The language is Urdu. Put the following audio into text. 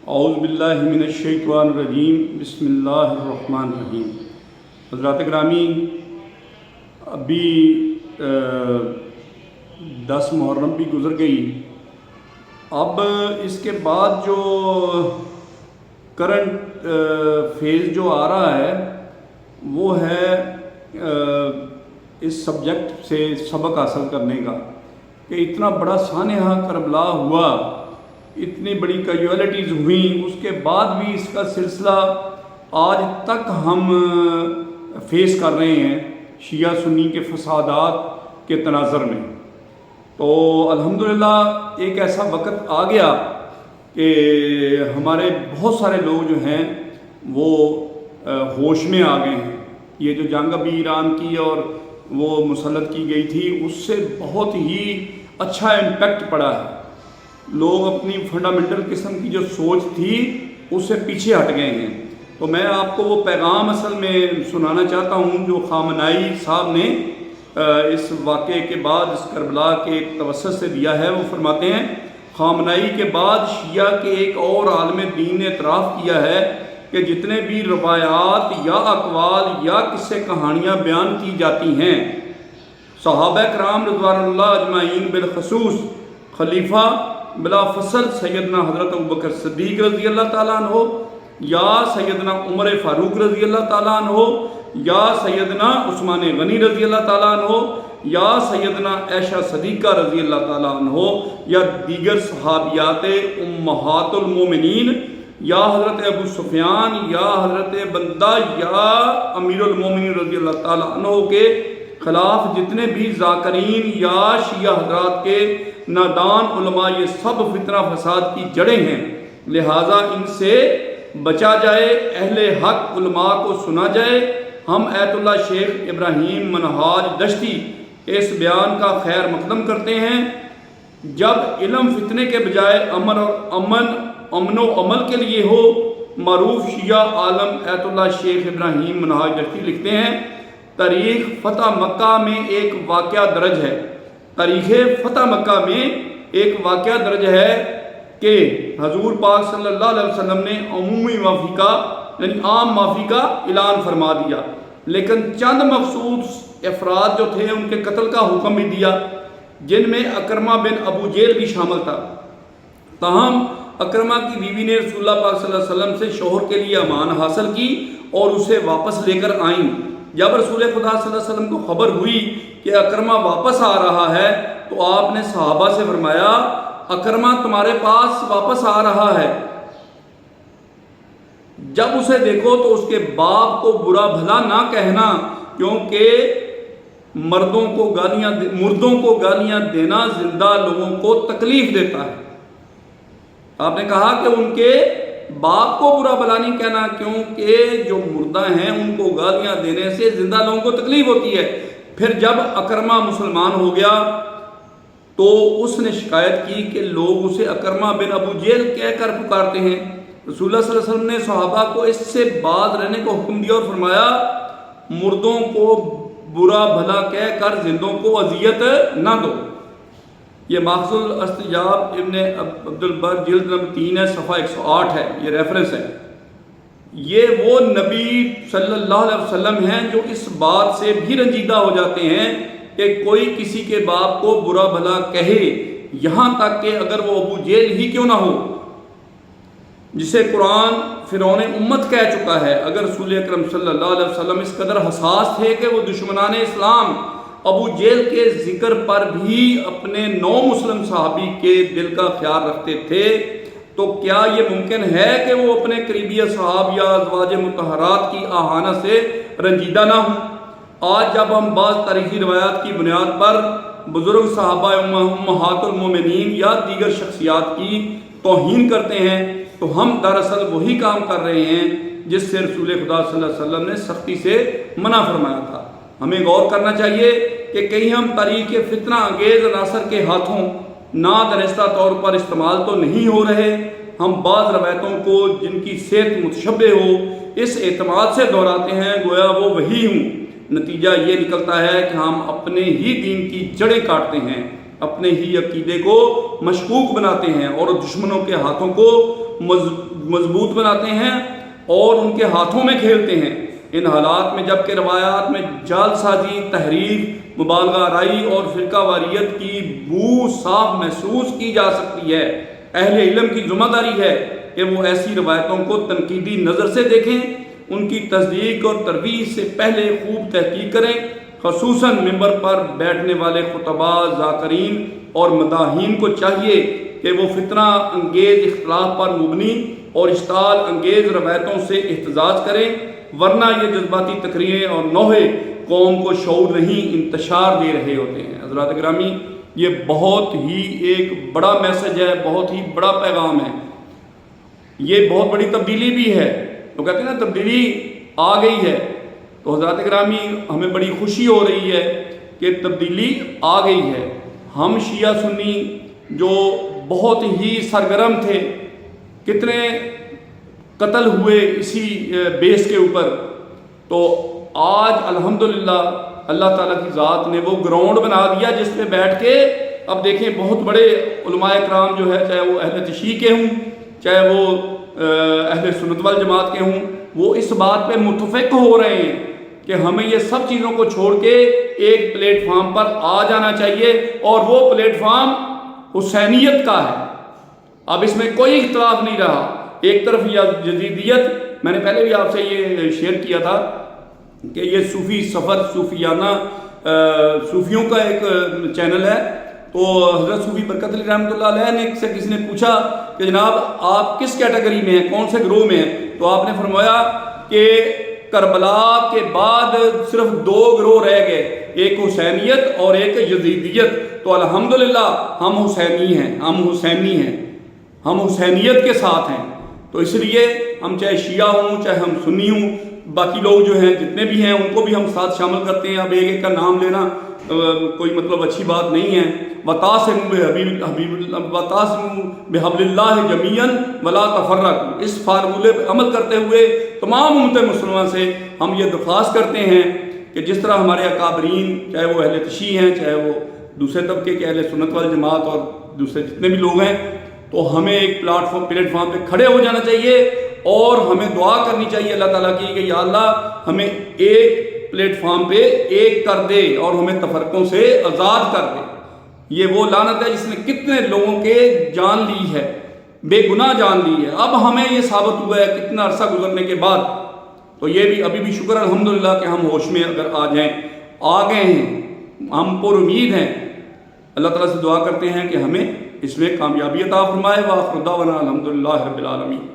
اعوذ باللہ من الشیطان الرجیم بسم اللہ الرحمن الرحیم۔ حضرات گرامی، ابھی 10 محرم بھی گزر گئی۔ اب اس کے بعد جو کرنٹ فیز جو آ رہا ہے وہ ہے اس سبجیکٹ سے سبق حاصل کرنے کا کہ اتنا بڑا سانحہ کربلا ہوا، اتنی بڑی کیجویلٹیز ہوئیں، اس کے بعد بھی اس کا سلسلہ آج تک ہم فیس کر رہے ہیں شیعہ سنی کے فسادات کے تناظر میں۔ تو الحمدللہ ایک ایسا وقت آ گیا کہ ہمارے بہت سارے لوگ جو ہیں وہ ہوش میں آ گئے ہیں۔ یہ جو جنگ ابھی ایران کی اور وہ مسلط کی گئی تھی، اس سے بہت ہی اچھا امپیکٹ پڑا ہے۔ لوگ اپنی فنڈامنٹل قسم کی جو سوچ تھی اس سے پیچھے ہٹ گئے ہیں۔ تو میں آپ کو وہ پیغام اصل میں سنانا چاہتا ہوں جو خامنائی صاحب نے اس واقعے کے بعد اس کربلا کے توسط سے دیا ہے۔ وہ فرماتے ہیں، خامنائی کے بعد شیعہ کے ایک اور عالم دین نے اعتراف کیا ہے کہ جتنے بھی روایات یا اقوال یا قصے کہانیاں بیان کی جاتی ہیں، صحابہ کرام رضوان اللہ اجمعین بالخصوص خلیفہ بلا فصل سیدنا حضرت ابوبکر صدیق رضی اللہ تعالیٰ عنہ یا سیدنا عمر فاروق رضی اللہ تعالیٰ عنہ یا سیدنا عثمان غنی رضی اللہ تعالیٰ عنہ یا سیدنا عائشہ صدیقہ رضی اللہ تعالیٰ عنہ یا دیگر صحابیات امہات المومنین یا حضرت ابو سفیان یا حضرت بندہ یا امیر المومنین رضی اللہ تعالیٰ عنہ کے خلاف جتنے بھی ذاکرین یا شیعہ حضرات کے نادان علماء، یہ سب فتنہ فساد کی جڑیں ہیں، لہٰذا ان سے بچا جائے، اہل حق علماء کو سنا جائے۔ ہم ایت اللہ شیخ ابراہیم منہاج دشتی اس بیان کا خیر مقدم کرتے ہیں، جب علم فتنے کے بجائے امن و عمل کے لیے ہو۔ معروف شیعہ عالم ایت اللہ شیخ ابراہیم منہاج دشتی لکھتے ہیں، تاریخ فتح مکہ میں ایک واقعہ درج ہے۔ تاریخ فتح مکہ میں ایک واقعہ درج ہے کہ حضور پاک صلی اللہ علیہ وسلم نے عمومی معافی کا یعنی عام معافی کا اعلان فرما دیا، لیکن چند مخصوص افراد جو تھے ان کے قتل کا حکم بھی دیا، جن میں اکرمہ بن ابو جہل بھی شامل تھا۔ تاہم اکرمہ کی بیوی نے رسول اللہ پاک صلی اللہ علیہ وسلم سے شوہر کے لیے امان حاصل کی اور اسے واپس لے کر آئیں۔ جب رسول خدا صلی اللہ علیہ وسلم کو خبر ہوئی کہ اکرمہ واپس آ رہا ہے تو آپ نے صحابہ سے فرمایا، اکرمہ تمہارے پاس واپس آ رہا ہے، جب اسے دیکھو تو اس کے باپ کو برا بھلا نہ کہنا، کیونکہ مردوں کو گالیاں دینا زندہ لوگوں کو تکلیف دیتا ہے۔ آپ نے کہا کہ ان کے باپ کو برا بھلا نہیں کہنا، کیونکہ جو مردہ ہیں ان کو گالیاں دینے سے زندہ لوگوں کو تکلیف ہوتی ہے۔ پھر جب اکرمہ مسلمان ہو گیا تو اس نے شکایت کی کہ لوگ اسے اکرمہ بن ابو جہل کہہ کر پکارتے ہیں۔ رسول اللہ صلی اللہ علیہ وسلم نے صحابہ کو اس سے باز رہنے کو حکم دیا اور فرمایا، مردوں کو برا بھلا کہہ کر زندوں کو اذیت نہ دو۔ یہ ماخذ الاستجاب ابن عبد البر جلد نمبر 3 ہے، صفحہ 108 ہے، یہ ریفرنس ہے۔ یہ وہ نبی صلی اللہ علیہ وسلم ہیں جو اس بات سے بھی رنجیدہ ہو جاتے ہیں کہ کوئی کسی کے باپ کو برا بھلا کہے، یہاں تک کہ اگر وہ ابو جہل ہی کیوں نہ ہو، جسے قرآن فرعون امت کہہ چکا ہے۔ اگر رسول اکرم صلی اللہ علیہ وسلم اس قدر حساس تھے کہ وہ دشمنان اسلام ابو جہل کے ذکر پر بھی اپنے 9 مسلم صحابی کے دل کا خیال رکھتے تھے، تو کیا یہ ممکن ہے کہ وہ اپنے قریبی اصحاب یا ازواج مطہرات کی آہانہ سے رنجیدہ نہ ہوں؟ آج جب ہم بعض تاریخی روایات کی بنیاد پر بزرگ صحابہ امہات المومنین یا دیگر شخصیات کی توہین کرتے ہیں تو ہم دراصل وہی کام کر رہے ہیں جس سے رسول خدا صلی اللہ علیہ وسلم نے سختی سے منع فرمایا تھا۔ ہمیں غور کرنا چاہیے کہ کہیں ہم تاریخ فتنہ انگیز عناصر کے ہاتھوں نادانستہ طور پر استعمال تو نہیں ہو رہے۔ ہم بعض روایتوں کو جن کی صحت متشبہ ہو اس اعتماد سے دہراتے ہیں گویا وہ وہی ہوں۔ نتیجہ یہ نکلتا ہے کہ ہم اپنے ہی دین کی جڑیں کاٹتے ہیں۔ اپنے ہی عقیدے کو مشکوک بناتے ہیں اور دشمنوں کے ہاتھوں کو مضبوط بناتے ہیں اور ان کے ہاتھوں میں کھیلتے ہیں۔ ان حالات میں جب کہ روایات میں جعل سازی، تحریف، مبالغہ آرائی اور فرقہ واریت کی بو صاف محسوس کی جا سکتی ہے، اہل علم کی ذمہ داری ہے کہ وہ ایسی روایتوں کو تنقیدی نظر سے دیکھیں، ان کی تصدیق اور ترویج سے پہلے خوب تحقیق کریں۔ خصوصاً ممبر پر بیٹھنے والے خطباء، ذاکرین اور مداحین کو چاہیے کہ وہ فتنہ انگیز اختلاف پر مبنی اور اشتعال انگیز روایتوں سے احتجاج کریں، ورنہ یہ جذباتی تقریریں اور نوحے قوم کو شعور نہیں انتشار دے رہے ہوتے ہیں۔ حضرات گرامی، یہ بہت ہی ایک بڑا میسج ہے، بہت ہی بڑا پیغام ہے، یہ بہت بڑی تبدیلی بھی ہے۔ تو کہتے ہیں نا تبدیلی آ گئی ہے، تو حضرات گرامی ہمیں بڑی خوشی ہو رہی ہے کہ تبدیلی آ گئی ہے۔ ہم شیعہ سنی جو بہت ہی سرگرم تھے، کتنے قتل ہوئے اسی بیس کے اوپر، تو آج الحمدللہ اللہ تعالیٰ کی ذات نے وہ گراؤنڈ بنا دیا جس پہ بیٹھ کے اب دیکھیں بہت بڑے علماء کرام جو ہے، چاہے وہ اہل تشیع کے ہوں، چاہے وہ اہل سنت والجماعت کے ہوں، وہ اس بات پہ متفق ہو رہے ہیں کہ ہمیں یہ سب چیزوں کو چھوڑ کے ایک پلیٹ فارم پر آ جانا چاہیے، اور وہ پلیٹ فارم حسینیت کا ہے۔ اب اس میں کوئی اختلاف نہیں رہا۔ ایک طرف یہ جدیدیت، میں نے پہلے بھی آپ سے یہ شیئر کیا تھا کہ یہ صوفی سفر، صوفیانہ صوفیوں کا ایک چینل ہے، تو حضرت صوفی برکت علی رحمۃ اللہ علیہ نے سے کسی نے پوچھا کہ جناب آپ کس کیٹیگری میں ہیں، کون سے گروہ میں ہیں، تو آپ نے فرمایا کہ کربلا کے بعد صرف 2 گروہ رہ گئے، ایک حسینیت اور ایک یزیدیت۔ تو الحمدللہ ہم حسینی ہیں، ہم حسینیت کے ساتھ ہیں۔ تو اس لیے ہم چاہے شیعہ ہوں، چاہے ہم سنی ہوں، باقی لوگ جو ہیں جتنے بھی ہیں ان کو بھی ہم ساتھ شامل کرتے ہیں۔ اب ایک ایک کا نام لینا کوئی مطلب اچھی بات نہیں ہے۔ وَتَعْصِمُوا بِحَبْلِ اللَّهِ جَمِيعًا وَلَا تَفَرَّقُوا، اس فارمولے پہ عمل کرتے ہوئے تمام امت مسلمہ سے ہم یہ درخواست کرتے ہیں کہ جس طرح ہمارے اکابرین، چاہے وہ اہل تشیع ہیں، چاہے وہ دوسرے طبقے کے اہل سنت والجماعت اور دوسرے جتنے بھی لوگ ہیں، تو ہمیں ایک پلیٹ فارم پہ کھڑے ہو جانا چاہیے اور ہمیں دعا کرنی چاہیے اللہ تعالیٰ کی کہ یا اللہ ہمیں ایک پلیٹ فارم پہ ایک کر دے اور ہمیں تفرقوں سے آزاد کر دے۔ یہ وہ لعنت ہے جس نے کتنے لوگوں کے جان لی ہے، بے گناہ جان لی ہے۔ اب ہمیں یہ ثابت ہوا ہے کتنا عرصہ گزرنے کے بعد، تو یہ بھی ابھی بھی شکر الحمدللہ کہ ہم ہوش میں اگر آ گئے ہیں، ہم پر امید ہیں۔ اللہ تعالیٰ سے دعا کرتے ہیں کہ ہمیں اس میں کامیابی عطا فرمائے۔ وآخر دعوانا الحمدللہ رب العالمین۔